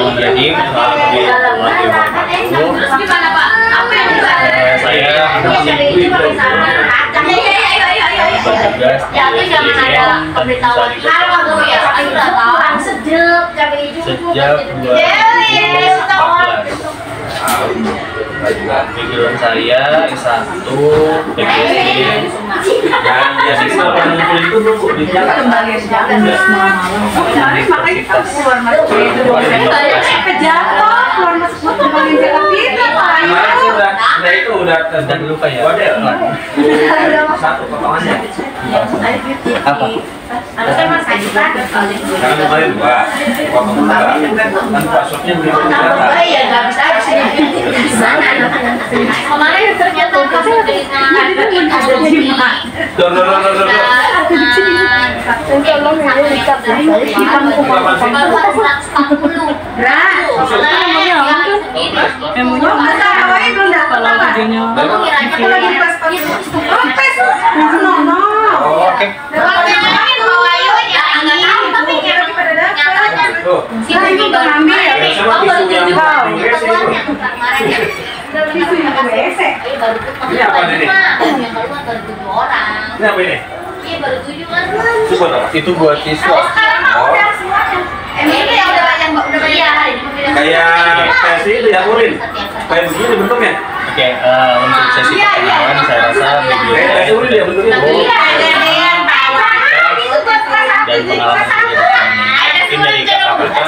Assalamualaikum warahmatullahi wabarakatuh. Saya bertugas sejak 2014. Background saya S1 PGSD dan beasiswa pengumpul itu dulu di Jakarta. Itu udah dulu kayak satu potongannya. Apa? Karena kemarin dua potong dua kan pasoknya begitu ternyata. Iya nggak bisa di sana. Kemarin ternyata itu buat siswa. Kayak sesi itu ya urin. Kayak begini bentuknya. Oke, untuk sesi perkenalan saya rasa video urin ya bentuknya. Dan pengalaman mungkin dari kakak-kakak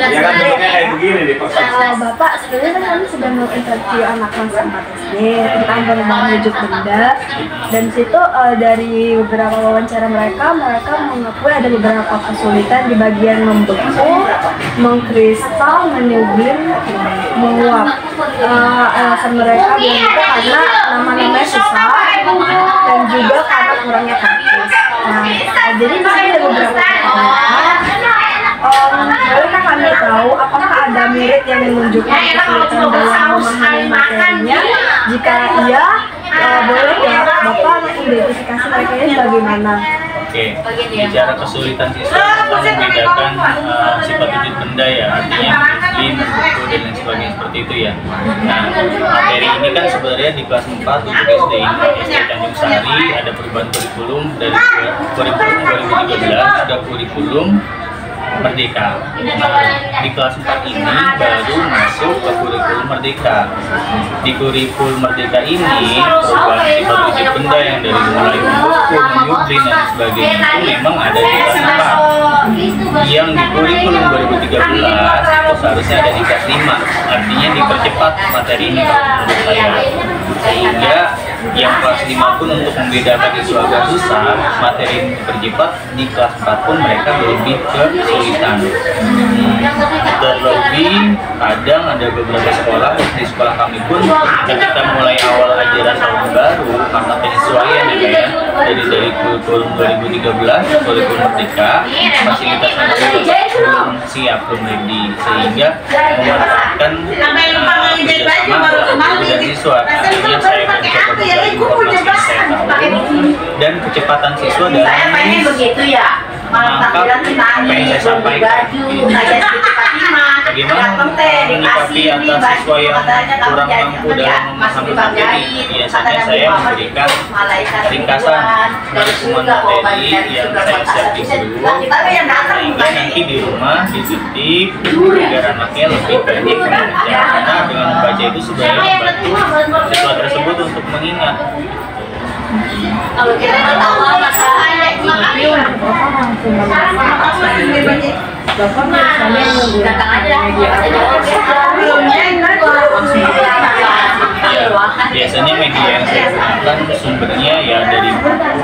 ya kan bentuknya kayak begini nih Pak. Bapak, sebenarnya kan kami sudah menginterview anak kelas 4 SD tentang perubahan wujud benda, dan situ dari beberapa wawancara mereka mengakui ada beberapa kesulitan di bagian membeku, mengkristal, menyublim, menguap. Alasan mereka bilang itu karena nama-namanya susah dan juga karena kurangnya praktis. Jadi di sini ada beberapa pertanyaan. Bolehkah kami tahu apakah ada murid yang menunjukkan kesulitan dalam memahami materinya? Jika iya, boleh ya Bapak mengidentifikasi mereka ini bagaimana? Oke, bicara kesulitan siswa kita membedakan sifat wujud benda ya, artinya muslim, buku dan lain sebagainya seperti itu ya. Nah, materi ini kan sebenarnya di kelas 4 untuk SD ini, SD Tanjung Sari ada perubahan kurikulum dari 2013 sudah kurikulum Merdeka. Nah, di kelas 4 ini baru masuk ke kurikulum Merdeka. Di kurikulum Merdeka ini perubahan sifat wujud benda yang dari mulai membeku, menyublim dan sebagainya itu memang ada di kelas 4. Yang di kurikulum 2013 itu seharusnya ada di kelas 5. Artinya dipercepat materi ini menurut saya. Sehingga yang kelas 5 pun untuk membedakan siswa agak susah, materi ini dipercepat, di kelas 4 pun mereka lebih kesulitan. Terlebih kadang ada beberapa sekolah, di sekolah kami pun ketika mulai awal ajaran tahun baru karena penyesuaian ya dari kurikulum 2013 kurikulum Merdeka, fasilitas belum siap, belum ready, sehingga memanfaatkan kerjasama antara guru dan siswa. Akhirnya saya mencoba berbagi informasi yang saya tahu dan kecepatan siswa dalam menangkap apa yang saya sampaikan. Bagaimana menyikapi atas siswa yang kurang mampu dalam memahami materi? Biasanya saya memberikan ringkasan rangkuman materi yang saya siapin dulu, sehingga nanti di rumah dititik agar anaknya lebih banyak membaca, karena dengan membaca itu sebenarnya membantu siswa tersebut untuk mengingat. Kalau kita mau tahu masalahnya datang aja. Biasanya media yang saya gunakan sumbernya ya dari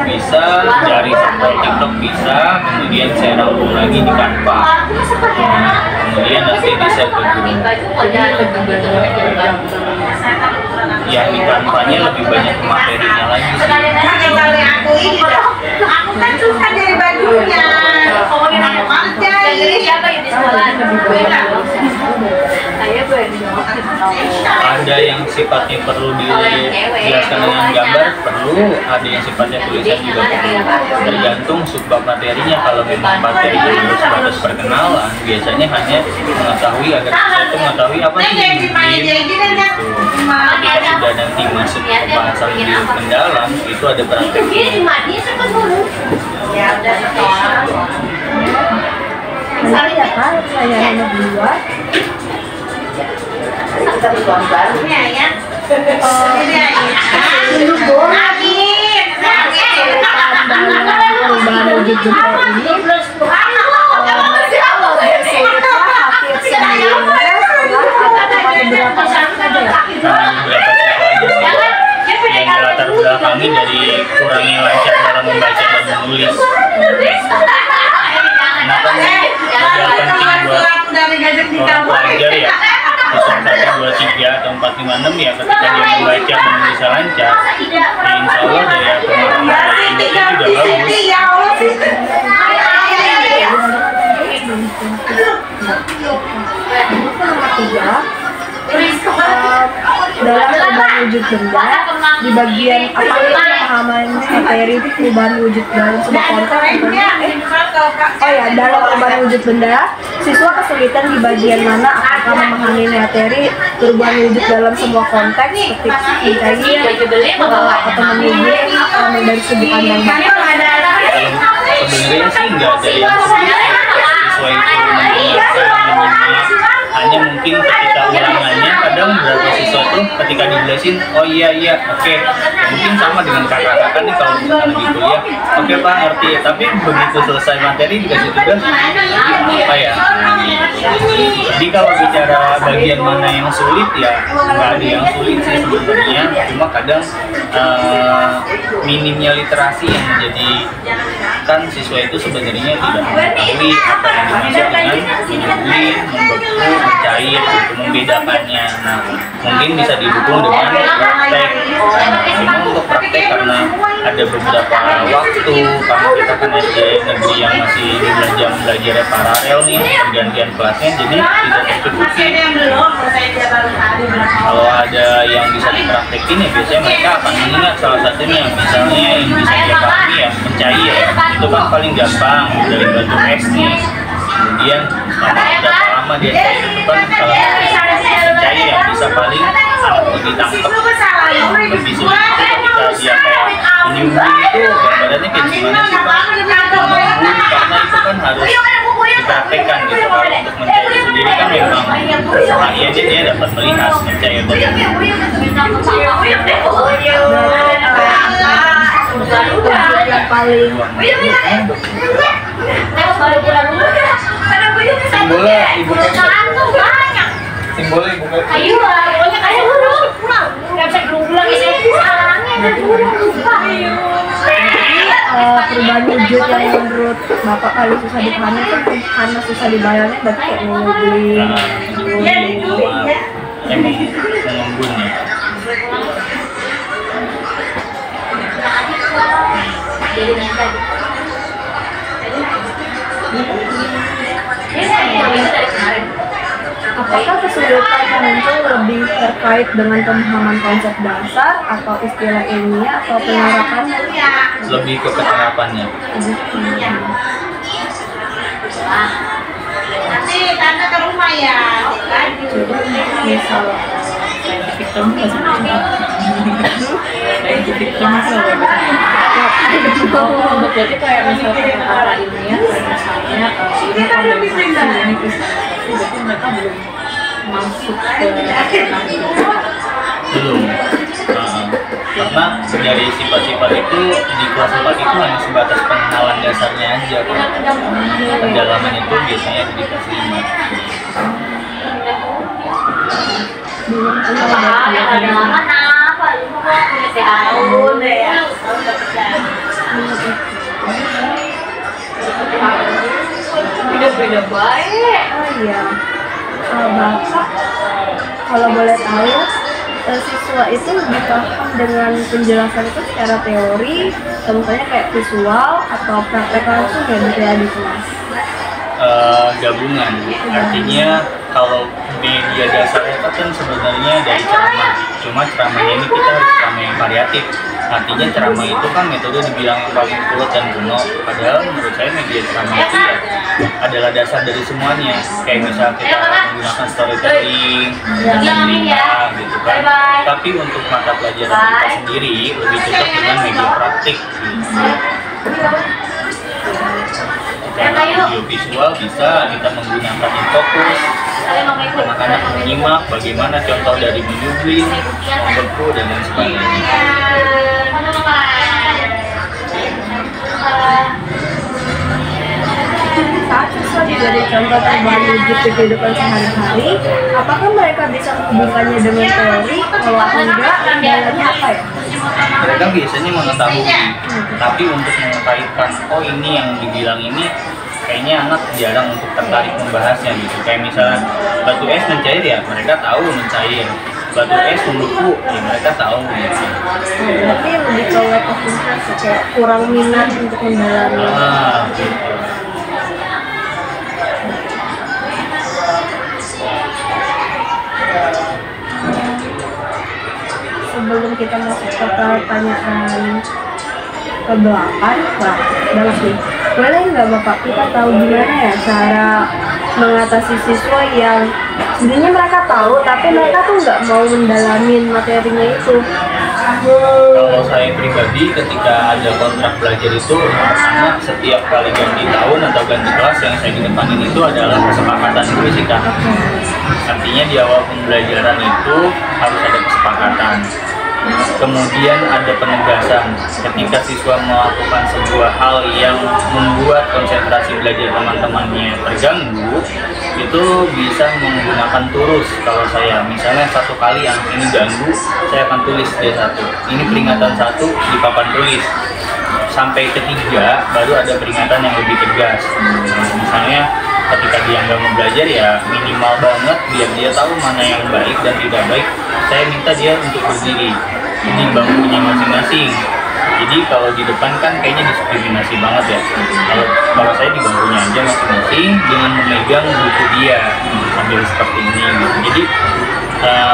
bisa dari TikTok bisa, kemudian saya rangkum lagi di Canva, kemudian nanti di share ke guru. Ya di Canva-nya lebih banyak materinya lagi sih. Aku kan susah dari bajunya. Siapa yang di sekolah? Saya Ada yang sifatnya perlu dijelaskan dengan gambar, perlu. Ada yang sifatnya tulisan juga perlu. Tergantung subbab materinya. Kalau memang materinya harus sebatas perkenalan, biasanya hanya mengetahui agar siswa itu mengetahui apa sih gitu. Jika sudah nanti masuk ke bahasan lebih mendalam, itu ada prakteknya. Nanti ya Kak, saya nomor 2. Kita berjuang barunya ya. Perubahan wujud benda ini Yang melatar belakangi dari kurangnya lancar dalam membaca dan menulis. Kenapa penting buat orang pelajar ya? Bisa 1, 2, 3 atau 4, 5, 6 ya, ketika dia membaca dan bisa lancar, ya insya Allah daya pemahaman itu juga bagus. Dalam perubahan wujud benda di bagian apa itu pemahaman materi itu perubahan wujud dalam sebuah konteks. Oh ya, dalam perubahan wujud benda siswa kesulitan di bagian mana apakah memahami materi perubahan wujud dalam sebuah konteks seperti mencari atau memilih dari segi pandang. Sebenarnya sih nggak ada yang sulit siswa itu mendengarkan, hanya mungkin ketika ulangannya kadang beberapa siswa tuh ketika dijelasin oh iya oke. Mungkin sama dengan kakak-kakak nih kalau misalkan lagi kuliah oke Pak ngerti, tapi begitu selesai materi dikasih tugas apa ya, jadi kalau bicara bagian mana yang sulit ya nggak ada yang sulit sih sebenarnya, cuma kadang minimnya literasi yang menjadi kan siswa itu sebenarnya tidak mengetahui apa yang dimaksud dengan menyembunyi, membeku, mencair, untuk membedakannya. Nah, mungkin bisa didukung dengan praktek. Cuma untuk praktek karena ada beberapa waktu, karena kita kan SD negeri yang masih jam belajar paralel nih, pergantian kelasnya, jadi tidak tercukupi. Kalau ada yang bisa dipraktekin ya biasanya mereka akan mengingat salah satunya, misalnya yang bisa dia pahami ya mencair, itu kan paling gampang dari batu es nih. Kemudian berapa lama dia cair, itu kan salah satu cair yang bisa paling ditangkap. Lebih sulit ketika dia kayak menyumbang itu gambarannya kayak gimana sih Pak? Menyumbang karena itu kan harus dipraktekkan gitu. Kalau untuk mencair sendiri kan memang sehari aja dia dapat melihat mencair itu. Yang paling simbolnya ibu perubahan wujud yang menurut Bapak paling susah dipahami itu karena susah dibayangin berarti kayak ngembun emang mengembunnya. Apakah kesulitan yang muncul lebih terkait dengan pemahaman konsep dasar atau istilah ilmiah atau penerapannya? Lebih ke penerapannya. Nanti tanda ke rumah ya. Misal jadi kayak misalnya kata ilmiah misalnya ini kondensasi ini kristalisasi berarti mereka belum masuk ke Belum. Karena dari sifat-sifat itu di kelas 4 itu hanya sebatas pengenalan dasarnya aja kan. Pendalaman itu biasanya di kelas 5. Beda-beda baik. oh iya, Bapak kalau boleh tahu siswa itu lebih paham dengan penjelasan itu secara teori, contohnya kayak visual atau praktek langsung ya di kelas? Gabungan, artinya kalau media dasar itu kan sebenarnya dari ceramah, cuma ceramahnya ini kita harus ceramah yang variatif. Artinya ceramah itu kan metode dibilang yang paling kuat dan kuno, padahal menurut saya media ceramah itu ya adalah dasar dari semuanya. Kayak misal kita menggunakan storytelling, cerita gitu kan. Tapi untuk mata pelajaran kita sendiri lebih cocok dengan media praktik gitu. Secara audiovisual bisa kita menggunakan infokus, anak-anak menyimak bagaimana contoh dari menyublim, membeku, dan lain sebagainya. Saat siswa diberi contoh perubahan wujud di kehidupan sehari-hari, apakah mereka bisa menghubungkannya dengan teori? Kalau enggak, kendalanya apa ya? Mereka biasanya mengetahui, tapi untuk mengkaitkan, oh ini yang dibilang ini, kayaknya anak jarang untuk tertarik membahasnya gitu. Kayak misalnya batu es mencair ya, mereka tahu mencair. Batu es membeku, ya mereka tahu gitu. Tapi lebih ke lack of interest, kayak kurang minat untuk mendalami. Gitu. Sebelum kita masuk ke pertanyaan ke-8, wah, bagus nih. Boleh nggak Bapak kita tahu gimana ya cara mengatasi siswa yang sebenarnya mereka tahu tapi mereka tuh nggak mau mendalamin materinya itu? Kalau saya pribadi ketika ada kontrak belajar itu, anak setiap kali ganti tahun atau ganti kelas yang saya kedepanin itu adalah kesepakatan dulu sih Kak. Artinya di awal pembelajaran itu harus ada kesepakatan. Kemudian ada penegasan ketika siswa melakukan sebuah hal yang membuat konsentrasi belajar teman-temannya terganggu, itu bisa menggunakan turus. Kalau saya misalnya satu kali yang ini ganggu, saya akan tulis D1. Ini peringatan 1 di papan tulis. Sampai ketiga baru ada peringatan yang lebih tegas. Misalnya ketika dia nggak mau belajar ya minimal banget biar dia tahu mana yang baik dan tidak baik, saya minta dia untuk berdiri. Ini bangkunya masing-masing. Jadi kalau di depan kan kayaknya diskriminasi banget ya. Kalau saya di bangkunya aja masing-masing dengan memegang buku dia sambil seperti ini gitu. Jadi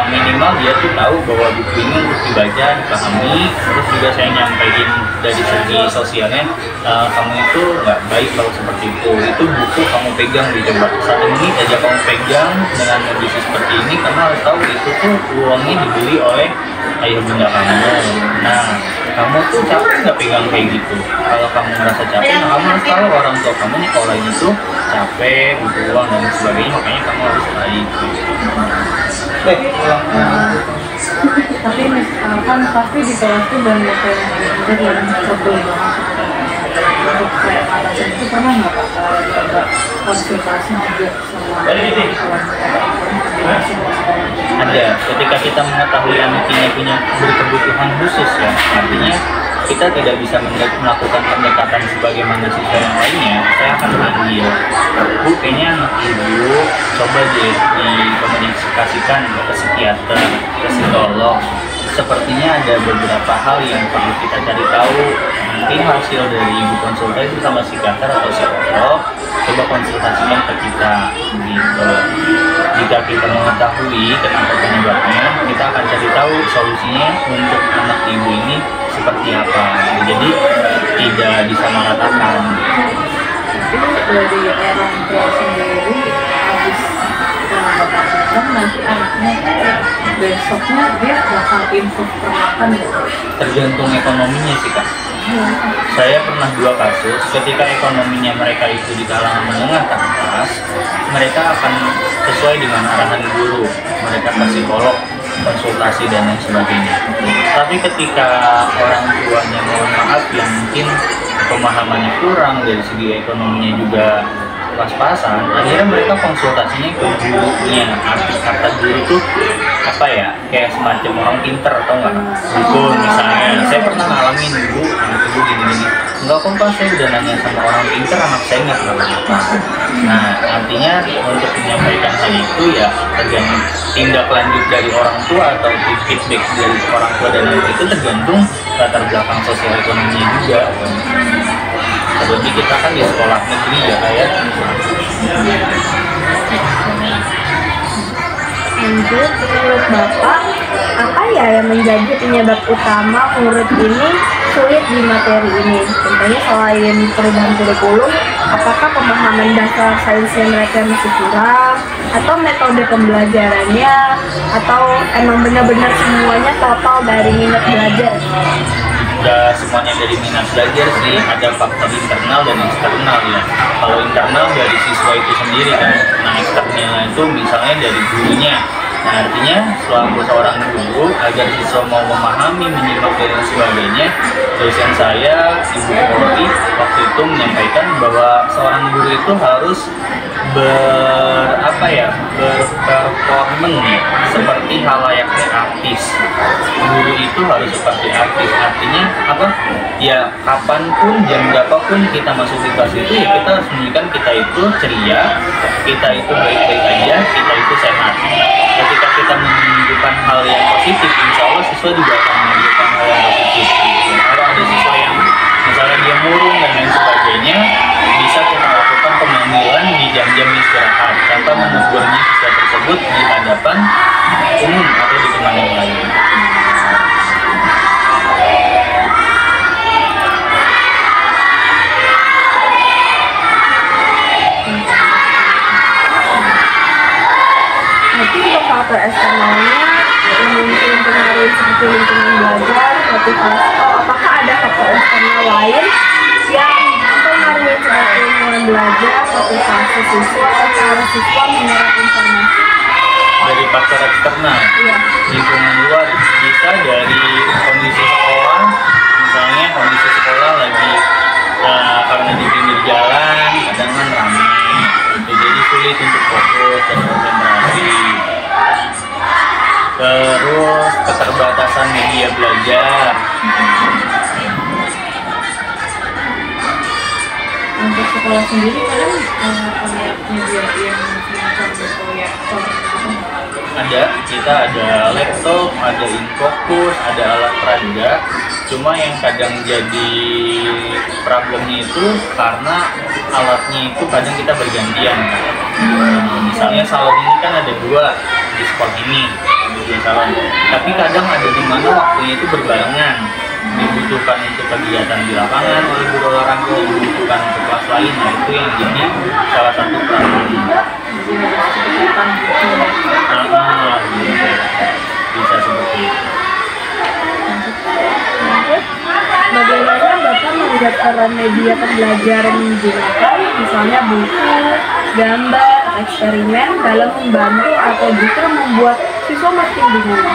minimal dia tuh tahu bahwa buku ini untuk dibaca, dipahami. Terus juga saya nyampaikan dari segi sosialnya, kamu itu nggak baik kalau seperti itu buku kamu pegang dicoba 1 menit aja kamu pegang dengan kondisi seperti ini, kamu harus tahu itu tuh uangnya dibeli oleh ayah bunda kamu. Nah, kamu tuh capek nggak pegang kayak gitu? Kalau kamu merasa capek, nah kamu harus tahu orang tua kamu sekolahnya tuh capek, butuh uang dan sebagainya, makanya kamu harus baik. Tapi kan pasti di kelas tuh banyak yang sebel banget. Untuk kayak atasan itu pernah nggak Pak coba konsultasi juga sama ada ketika kita mengetahui anak ini punya berkebutuhan khusus ya, artinya kita tidak bisa melakukan pendekatan sebagaimana siswa yang lainnya. Saya akan panggil, Bu, kayaknya anak ibu coba dikomunikasikan ke psikiater, ke psikolog. Sepertinya ada beberapa hal yang perlu kita cari tahu. Nanti hasil dari ibu konsultasi sama psikiater atau psikolog, coba konsultasikan ke kita gitu. Jika kita mengetahui kenapa penyebabnya, kita akan cari tahu solusinya untuk anak ibu ini seperti apa. Jadi tidak disamaratakan. Tapi dari orang tua sendiri habis pengobatan nanti anaknya besoknya dia bakal improve perlahan gitu. Tergantung ekonominya sih Kak. Saya pernah 2 kasus ketika ekonominya mereka itu di kalangan menengah ke atas, mereka akan sesuai dengan arahan guru, mereka ke psikolog, konsultasi dan lain sebagainya. Tapi ketika orang tuanya mohon maaf yang mungkin pemahamannya kurang dari segi ekonominya juga pas-pasan, akhirnya mereka konsultasinya ke gurunya. Arti kata guru itu apa ya, kayak semacam orang pinter atau enggak, dukun misalnya. Saya pernah ngalamin, Bu, anak ibu gini-gini, enggak kok Pak, saya udah nanya sama orang pinter, anak saya nggak kenapa-napa. Nah, artinya untuk menyampaikan hal itu ya tergantung tindak lanjut dari orang tua atau feedback dari orang tua, dan itu tergantung latar belakang sosial ekonominya juga. Terlebih kita kan di sekolah negeri ya kayak. Lanjut, menurut Bapak, apa ya yang menjadi penyebab utama murid ini sulit di materi ini? Contohnya selain perubahan kurikulum, apakah pemahaman dasar sainsnya mereka masih kurang? Atau metode pembelajarannya? Atau emang benar-benar semuanya total dari minat belajar? Udah semuanya dari minat belajar sih, ada faktor internal dan eksternal ya. Kalau internal dari siswa itu sendiri kan, nah eksternalnya itu misalnya dari gurunya. Nah artinya selaku seorang guru, agar siswa mau memahami, menyimak dan sebagainya, dosen saya, Ibu Polri, waktu itu menyampaikan bahwa seorang guru itu harus berperformen seperti halayaknya artis. Guru itu harus seperti artis, artinya apa? Ya kapanpun, jam berapapun kita masuk di kelas itu, ya kita harus menunjukkan kita itu ceria, kita itu baik-baik aja, kita itu sehat. Ketika kita menunjukkan hal yang positif, insya Allah siswa juga akan menunjukkan hal yang positif gitu. Kalau ada siswa yang misalnya dia murung dan lain sebagainya, bisa kita lakukan pemanggilan di jam-jam istirahat tanpa menegurnya siswa tersebut di hadapan umum atau di teman yang lain. Nanti untuk faktor eksternalnya yang mungkin pengaruh seperti lingkungan belajar, motivasi, apakah ada faktor eksternal lain yang mempengaruhi seperti lingkungan belajar, motivasi siswa, atau cara siswa menyerap informasi? Dari faktor eksternal, Iya. lingkungan luar bisa dari kondisi sekolah, misalnya kondisi sekolah lagi karena di pinggir jalan, kadang kan ramai, jadi sulit untuk fokus dan konsentrasi. Terus keterbatasan media belajar. Untuk sekolah sendiri kadang punya media yang semacam proyektor Kita ada laptop, ada infocus, ada alat peraga. Cuma yang kadang jadi problemnya itu karena alatnya itu kadang kita bergantian. Misalnya salon ini kan ada 2 di sekolah ini, di salon. Tapi kadang ada di mana waktunya itu berbarengan. Dibutuhkan untuk kegiatan di lapangan oleh guru olahraga, dibutuhkan untuk kelas lain. Nah itu yang jadi salah satu problemnya. Bisa seperti itu. Bagaimana Bapak melihat peran media pembelajaran yang digunakan, misalnya buku, gambar, eksperimen dalam membantu atau justru membuat siswa makin bingung?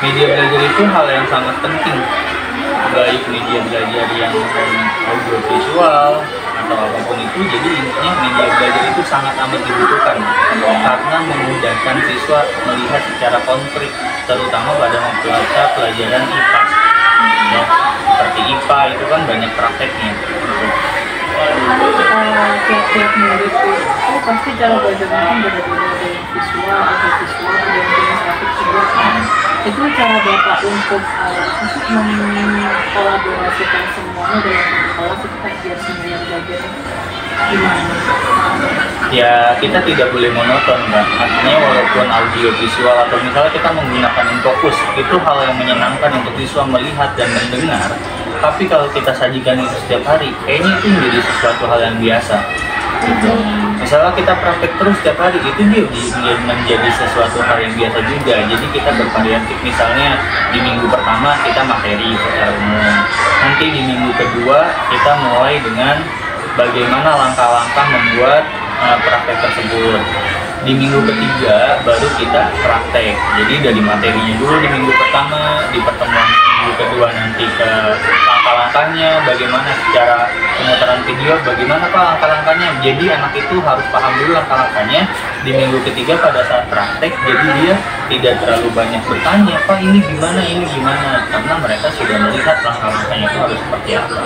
Media belajar itu hal yang sangat penting, baik media belajar yang audio visual atau apapun itu. Jadi intinya media belajar itu sangat amat dibutuhkan karena memudahkan siswa melihat secara konkret, terutama pada mata pelajaran IPA ya, seperti IPA itu kan banyak prakteknya. Tiap murid itu pasti cara belajarnya kan beda-beda, ada yang visual, ada yang kinesthetik juga kan. Itu cara Bapak untuk mengkolaborasikan semuanya dalam satu kelas itu kayak biar semuanya belajar gimana? Ya kita tidak boleh monoton kan, artinya walaupun audio visual atau misalnya kita menggunakan infocus, itu hal yang menyenangkan untuk siswa melihat dan mendengar. Tapi kalau kita sajikan itu setiap hari, kayaknya itu menjadi sesuatu hal yang biasa. Misalnya kita praktek terus setiap hari, itu dia menjadi sesuatu hal yang biasa juga. Jadi kita bervariatif, misalnya di minggu pertama kita materi secara umum, nanti di minggu kedua kita mulai dengan bagaimana langkah-langkah membuat praktek tersebut. Di minggu ketiga baru kita praktek. Jadi dari materinya dulu di minggu pertama, di pertemuan minggu kedua nanti ke langkah-langkahnya, bagaimana secara pemutaran video, bagaimana Pak langkah-langkahnya. Jadi anak itu harus paham dulu langkah-langkahnya. Di minggu ketiga pada saat praktek, jadi dia tidak terlalu banyak bertanya, Pak ini gimana, karena mereka sudah melihat langkah-langkahnya itu harus seperti apa.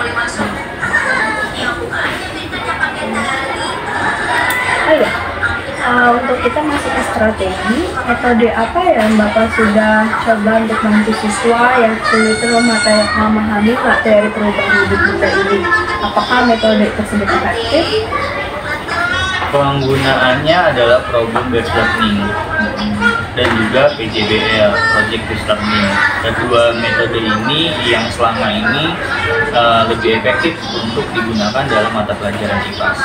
Oh ya, untuk kita masuk ke strategi, metode apa yang Bapak sudah coba untuk bantu siswa yang kesulitan memahami materi perubahan hidup benda ini? Apakah metode tersebut efektif? Penggunaannya adalah problem based learning dan juga PJBL, project based learning. Kedua metode ini yang selama ini lebih efektif untuk digunakan dalam mata pelajaran IPAS.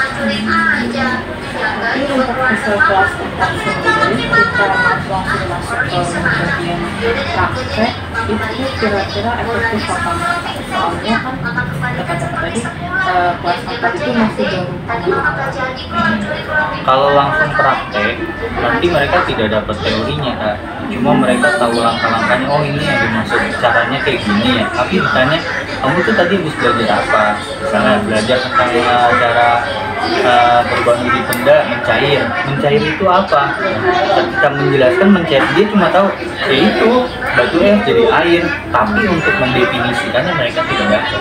Tapi untuk hasil kelas 4 sendiri, kita langsung masuk ke bagian praktek, itu kira-kira efektif apa enggak? Soalnya kan kata-kata tadi kelas 4 itu masih baru. Kalau langsung praktek, nanti mereka tidak dapat teorinya, Kak. Cuma mereka tahu langkah-langkahnya, oh ini yang dimaksud caranya kayak gini ya. Tapi ditanya, kamu tuh tadi habis belajar apa? Misalnya belajar tentang cara perubahan di benda mencair. Mencair itu apa? Ketika menjelaskan mencair, dia cuma tahu ya itu batu es jadi air. Tapi untuk mendefinisikannya mereka tidak dapat.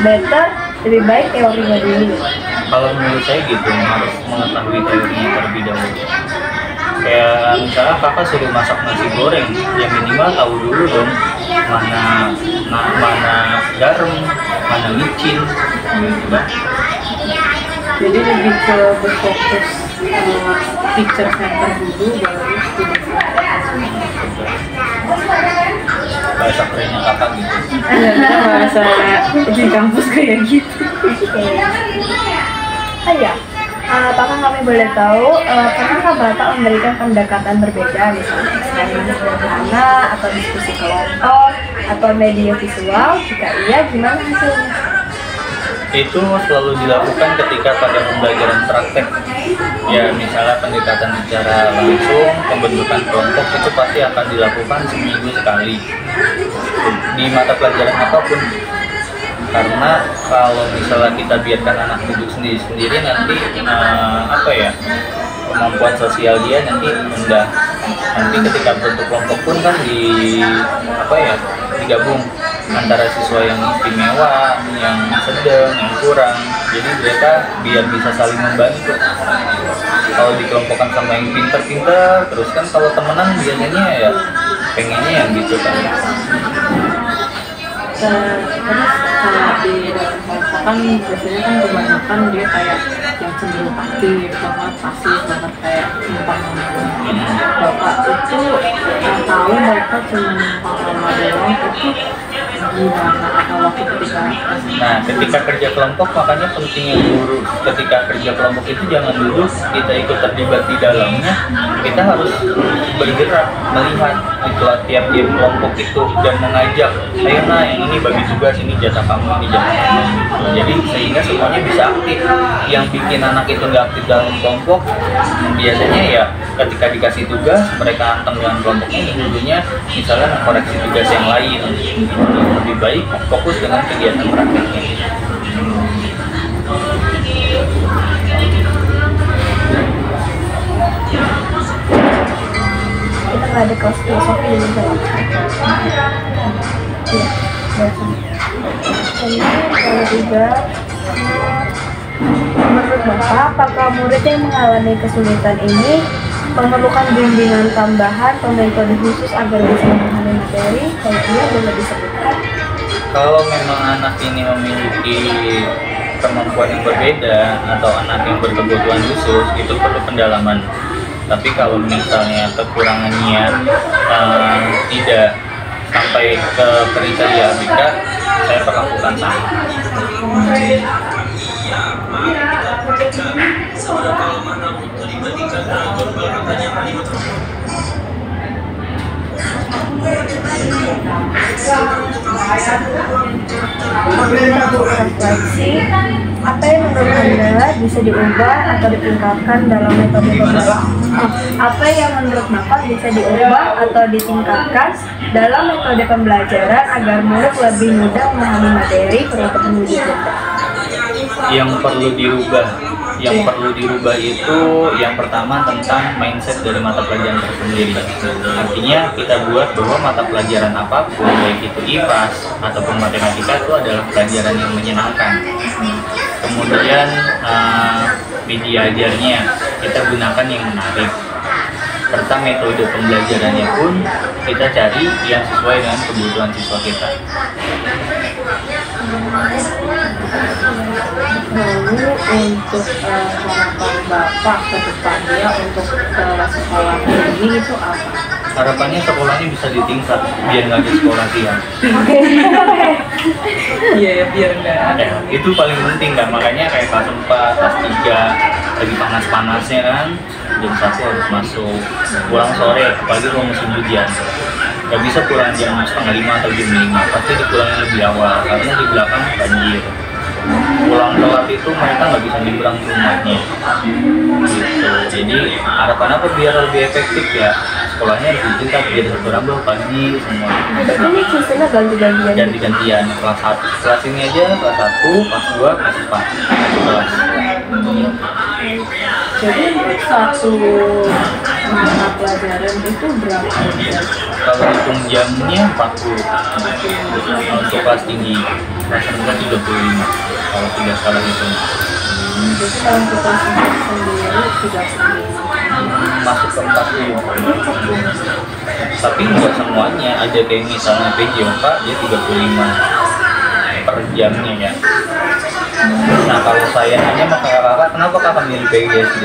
Berarti lebih baik teorinya dulu. Kalau menurut saya gitu, harus mengetahui teorinya terlebih dahulu. Kayak misalnya kakak suruh masak nasi goreng, ya minimal tahu dulu dong mana garam, mana micin, gitu kan. Jadi lebih ke berfokus teacher center dulu, baru student center. Bahasa kerennya kakak gitu. Ya, kita bahasa di kampus kayak gitu. Ya, apakah kami boleh tahu pernahkah Bapak memberikan pendekatan berbeda, misalnya eksperimen sederhana atau diskusi kelompok atau media visual? Jika iya, gimana hasilnya? Itu selalu dilakukan ketika pada pembelajaran praktek. Ya misalnya pendekatan secara langsung, pembentukan kelompok itu pasti akan dilakukan seminggu sekali di mata pelajaran apapun. Karena kalau misalnya kita biarkan anak duduk sendiri-sendiri, nanti kemampuan sosial dia nanti rendah. Nanti ketika bentuk kelompok pun kan digabung antara siswa yang istimewa, yang sedang, yang kurang. Jadi mereka biar bisa saling membantu. Kalau dikelompokkan sama yang pinter-pinter, terus kan kalau temenan biasanya ya pengennya yang gitu kan. Terus kalau di kan biasanya kan kebanyakan dia kayak yang cenderung aktif banget, pasif banget, kayak numpang nungguin. Bapak itu tahu mereka cuma numpang lama doang, itu gimana atau waktu ketika kerja kelompok, makanya pentingnya guru ketika kerja kelompok itu jangan duduk kita ikut terlibat di dalamnya, kita harus bergerak melihat itulah tiap-tiap kelompok itu dan mengajak, ayo nah yang ini bagi tugas, ini jatah kamu, ini jatah kamu gitu. Jadi sehingga semuanya bisa aktif. Yang bikin anak itu nggak aktif dalam kelompok biasanya ya ketika dikasih tugas mereka anteng dengan kelompoknya, dulunya misalnya mengkoreksi tugas yang lain. Lebih baik fokus dengan kegiatan prakteknya. Kita nggak ada kelas filosofi di dalam. Iya, kalau juga menurut Bapak, apakah murid yang mengalami kesulitan ini memerlukan bimbingan tambahan atau metode khusus agar bisa memahami materi? Kalau iya, boleh disebutkan. Kalau memang anak ini memiliki kemampuan yang berbeda atau anak yang berkebutuhan khusus, itu perlu pendalaman. Tapi kalau misalnya kekurangannya tidak sampai ke kriteria ABK, saya perlakukan sama. Refleksi, apa yang menurut Anda bisa diubah atau ditingkatkan dalam metode pembelajaran? Apa yang menurut Bapak bisa diubah atau ditingkatkan dalam metode pembelajaran agar murid lebih mudah memahami materi terutama menuju benda? Yang perlu dirubah itu yang pertama tentang mindset dari mata pelajaran tersendiri. Artinya kita buat bahwa mata pelajaran apapun, baik itu IPAS ataupun matematika, itu adalah pelajaran yang menyenangkan. Kemudian media ajarnya kita gunakan yang menarik, serta metode pembelajarannya pun kita cari yang sesuai dengan kebutuhan siswa kita. Lalu untuk harapan Bapak ke depannya untuk sekolah ini itu apa? Harapannya sekolahnya bisa ditingkat biar nggak ada sekolah siang. Iya ya, biar nggak ada. Itu paling penting kan, makanya kayak kelas 4, kelas 3 lagi panas-panasnya kan jam 1 harus masuk, pulang sore apalagi kalau musim hujan nggak bisa pulang jam setengah 5 atau jam 5, pasti dipulangin lebih awal karena di belakang banjir. Pulang telat itu mereka nggak bisa nyebrang ke rumahnya gitu. Jadi harapan apa biar lebih efektif ya, sekolahnya harus ditingkat biar satu rambut pagi semua. Berarti ini sistemnya ganti-gantian. Ganti-gantian kelas 1, kelas ini aja kelas 1, kelas 2, kelas 4 kelas. Jadi untuk satu mata pelajaran itu berapa jam? Kalau hitung jamnya 40 untuk kelas tinggi, kelas rendah 35 kalau tidak salah hitung. Jadi kalau kita sendiri tidak Masuk ke 40. Tapi nggak semuanya, ada kayak misalnya PJOK dia 35 per jamnya ya. Nah kalau saya nanya sama kakak-kakak, kenapa kakak milih PGSD?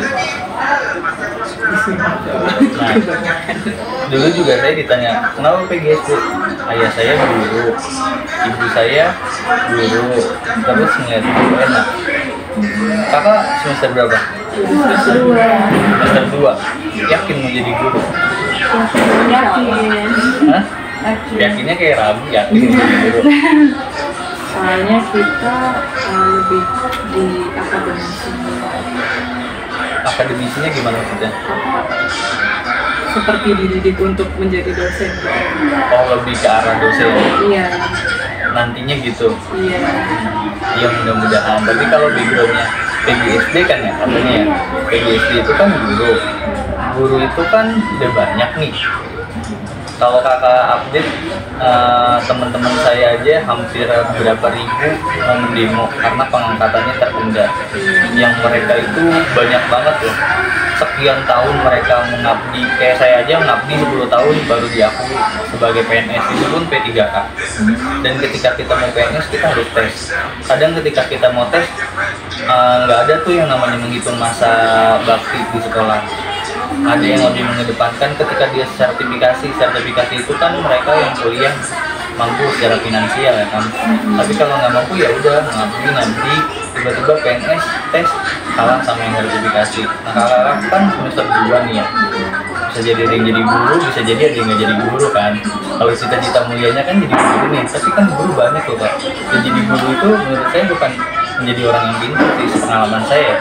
Nah, dulu juga saya ditanya, kenapa PGSD? Ayah saya guru, ibu saya guru, terus ngeliat guru enak. Kakak semester berapa? Semester 2. Yakin mau jadi guru? Yakin. Hah? Yakinnya kayak Rabu, yakin mau jadi guru. soalnya kita lebih di akademisi. Akademisinya gimana maksudnya? Seperti dididik untuk menjadi dosen. Oh lebih ke arah dosen Iya, nantinya gitu. iya. Ya mudah-mudahan. Tapi kalau backgroundnya PGSD kan ya katanya ya, PGSD itu kan guru. Guru itu kan udah banyak nih. Kalau kakak update teman-teman saya aja hampir berapa ribu mau demo karena pengangkatannya tertunda. Yang mereka itu banyak banget loh. Sekian tahun mereka mengabdi, kayak saya aja mengabdi 10 tahun baru diakui sebagai PNS, itu pun P3K. Dan ketika kita mau PNS kita harus tes. Kadang ketika kita mau tes nggak ada tuh yang namanya menghitung masa bakti di sekolah. Ada yang lebih mengedepankan ketika dia sertifikasi itu kan mereka yang kuliah mampu secara finansial ya kan. Tapi kalau nggak mampu ya udah ngabdi tiba-tiba PNS tes kalah sama yang sertifikasi. Nah kakak kan semester 2 nih ya, bisa jadi ada yang jadi guru, bisa jadi ada yang nggak jadi guru kan. Kalau cita-cita mulianya kan jadi guru nih, tapi kan guru banyak loh Pak. Dan jadi guru itu menurut saya bukan menjadi orang yang pintar sih, pengalaman saya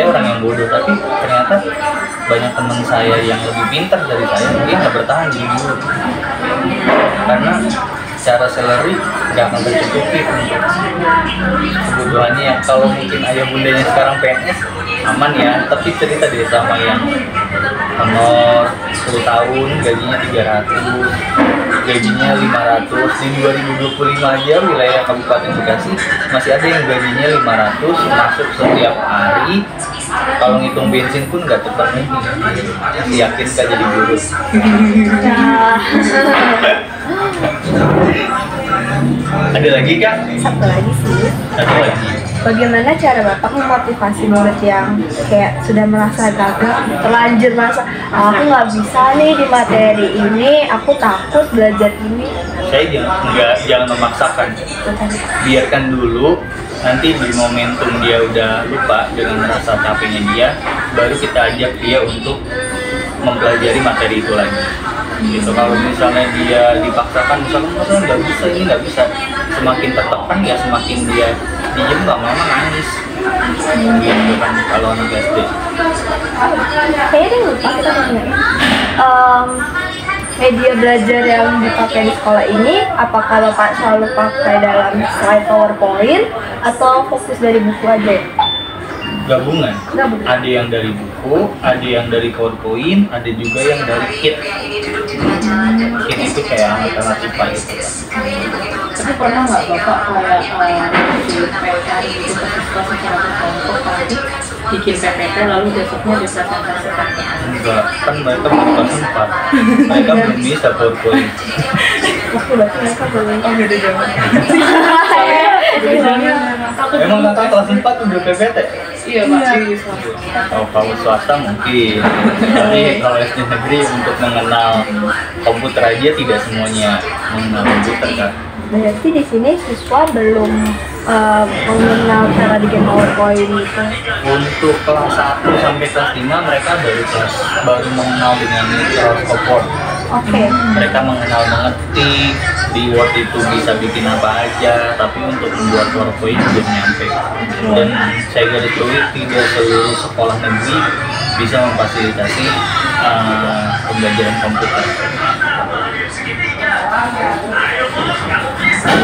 orang yang bodoh, tapi ternyata banyak teman saya yang lebih pintar dari saya, dia nggak bertahan jadi guru karena secara salary nggak akan tercukupi untuk kebutuhannya. Yang kalau mungkin ayah bundanya sekarang PNS aman ya, tapi cerita deh sama yang honor 10 tahun gajinya 300, gajinya 500. Di 2025 aja wilayah Kabupaten Bekasi masih ada yang gajinya 500 masuk setiap hari. Kalau ngitung bensin pun nggak terpenuhi. Yakin nggak jadi guru? Ada lagi Kak? Satu lagi sih. Satu lagi. Bagaimana cara Bapak memotivasi murid yang kayak sudah merasa gagal, terlanjur merasa aku nggak bisa nih di materi ini, aku takut belajar ini. Saya jangan memaksakan. Biarkan dulu, nanti di momentum dia udah lupa dengan rasa capeknya dia, baru kita ajak dia untuk mempelajari materi itu lagi. Gitu. Kalau misalnya dia dipaksakan, misalkan nggak bisa ini nggak bisa, semakin tertekan ya semakin dia diem lama-lama nangis. Gitu kan kalau anak SD. Kayaknya dia lupa kita nanyain. Media belajar yang dipakai di sekolah ini, apakah Bapak selalu pakai dalam slide PowerPoint atau fokus dari buku aja? Gabungan. Gabungan. Ada yang dari buku, ada yang dari PowerPoint, ada juga yang dari kit. Kit itu kayak alat-alat IPA gitu. Tapi pernah nggak Bapak kayak bikin PR gitu ke siswa secara berkelompok, tadi bikin PPT lalu besoknya dipresentasikan ke anak? Enggak, kan mereka belum kelas 4. Mereka belum bisa PowerPoint. Waktu berarti mereka belum Beda zaman. Emang kakak kelas 4 udah PPT? Iya Pak, di swasta. Kalau swasta mungkin, tapi kalau SD negeri untuk mengenal komputer aja tidak semuanya mengenal komputer kan. Berarti di sini siswa belum mengenal cara bikin PowerPoint gitu. Untuk kelas 1 sampai kelas 5 mereka baru mengenal dengan Microsoft Word. Oke. Mereka mengenal mengetik di Word itu bisa bikin apa aja, tapi untuk membuat PowerPoint belum nyampe. Dan saya garis bawahi tidak seluruh sekolah negeri bisa memfasilitasi pembelajaran komputer.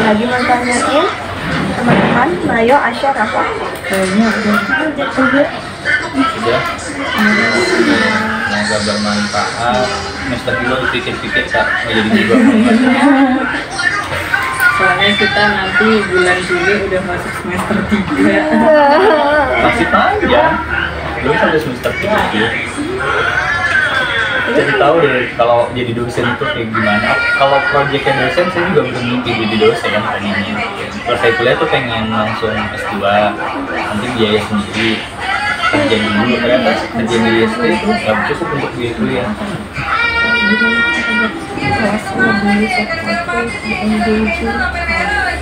Lagi mau tanyain teman-teman, Mayo, Asya, Rafa. Kayaknya udah. Sudah. Semoga bermanfaat. Semester dulu dipikir-pikir Kak, jadi juga. Soalnya kita nanti bulan Juli udah masuk semester 3. Masih panjang. Belum sampai semester 3. Jadi tahu deh kalau jadi dosen itu kayak gimana. Kalau proyeknya dosen saya juga bermimpi jadi dosen pengennya. Kalau saya kuliah tuh pengen langsung S2, nanti biaya sendiri, kerja dulu. Ternyata kerja di SD itu nggak cukup untuk biaya kuliah.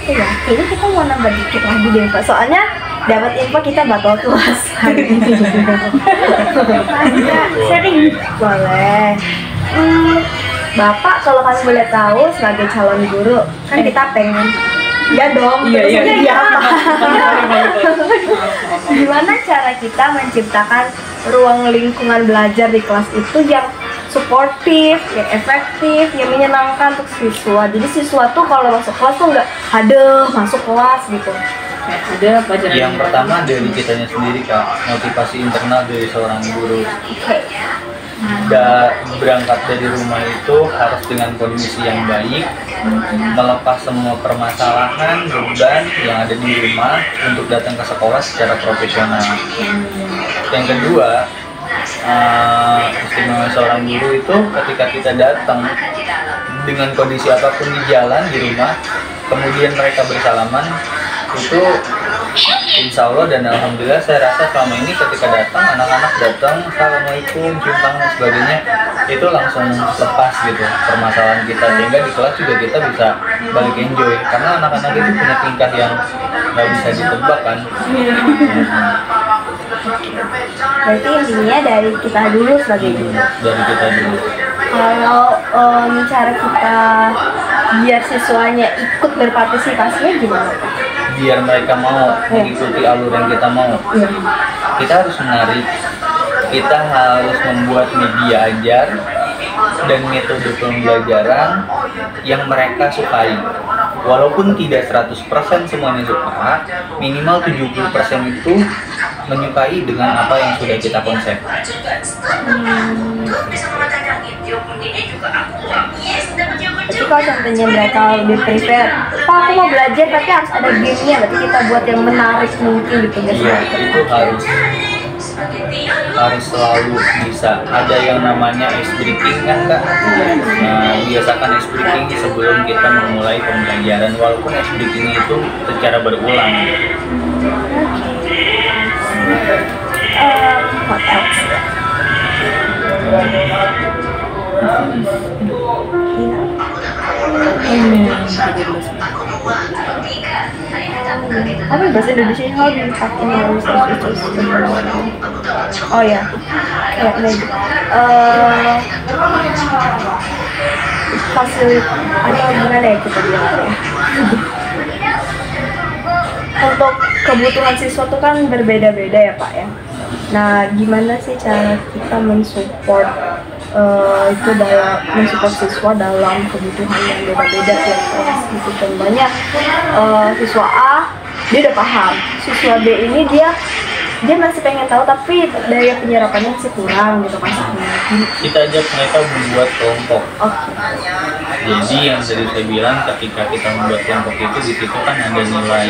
Ya, kayaknya kita mau nambah dikit lagi deh Pak. Soalnya dapat info kita batal kelas hari ini. Sering boleh. Bapak kalau kalian boleh tahu sebagai calon guru kan kita pengen ya dong. Iya. Iya apa? Gimana cara kita menciptakan ruang lingkungan belajar di kelas itu yang suportif, yang efektif, yang menyenangkan untuk siswa. Jadi siswa tuh kalau masuk kelas tuh nggak ada masuk kelas gitu. Ada pelajaran Yang pertama dari kitanya sendiri Kak, motivasi internal dari seorang guru. Oke. Berangkat dari rumah itu harus dengan kondisi yang baik, melepas semua permasalahan, beban yang ada di rumah untuk datang ke sekolah secara profesional. Yang kedua, istimewa seorang guru itu ketika kita datang dengan kondisi apapun di jalan, di rumah, kemudian mereka bersalaman, itu insya Allah dan alhamdulillah saya rasa selama ini ketika datang, anak-anak datang, assalamualaikum, cium tangan dan sebagainya, itu langsung lepas gitu permasalahan kita, sehingga di kelas juga kita bisa balik enjoy karena anak-anak itu punya tingkah yang nggak bisa ditebak kan. Berarti intinya dari kita dulu sebagai guru. Dari kita dulu. Kalau cara kita biar siswanya ikut berpartisipasinya gimana Pak? Biar mereka mau mengikuti alur yang kita mau, kita harus menarik, kita harus membuat media ajar dan metode pembelajaran yang mereka sukai. Walaupun tidak 100% semuanya suka, minimal 70% itu menyukai dengan apa yang sudah kita konsep. Jadi kalau contohnya mereka lebih prefer, Pak aku mau belajar tapi harus ada gamenya, berarti kita buat yang menarik mungkin gitu guys. Iya, itu harus selalu bisa. Ada yang namanya ice breaking kan Kak? Nah, biasakan ice breaking sebelum kita memulai pembelajaran, walaupun ice breaking itu secara berulang. What else? Apa bahasa Indonesia how do you talk in your research? Oh ya, kayak maybe atau gimana ya kita bilang ya? Untuk kebutuhan siswa itu kan berbeda-beda ya Pak ya. Nah, gimana sih cara kita mensupport itu dalam mensupport siswa dalam kebutuhan yang beda-beda tiap kelas gitu. Contohnya siswa A dia udah paham, siswa B ini dia masih pengen tahu tapi daya penyerapannya masih kurang gitu maksudnya. Kita ajak mereka membuat kelompok. Oke. Jadi yang tadi saya bilang ketika kita membuat kelompok itu di situ kan ada nilai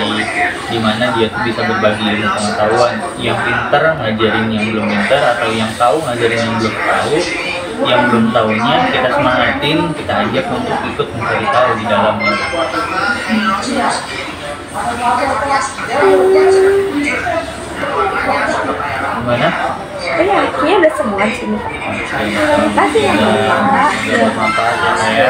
di mana dia tuh bisa berbagi ilmu pengetahuan. Yang pintar ngajarin yang belum pintar, atau yang tahu ngajarin yang belum tahu. Yang belum tahunya kita semangatin, kita ajak untuk ikut mencari tahu di dalamnya. Gimana? Iya, kayaknya udah semua di sini. Terima kasih ya, Pak. Ya, bermanfaat ya, Kak, ya.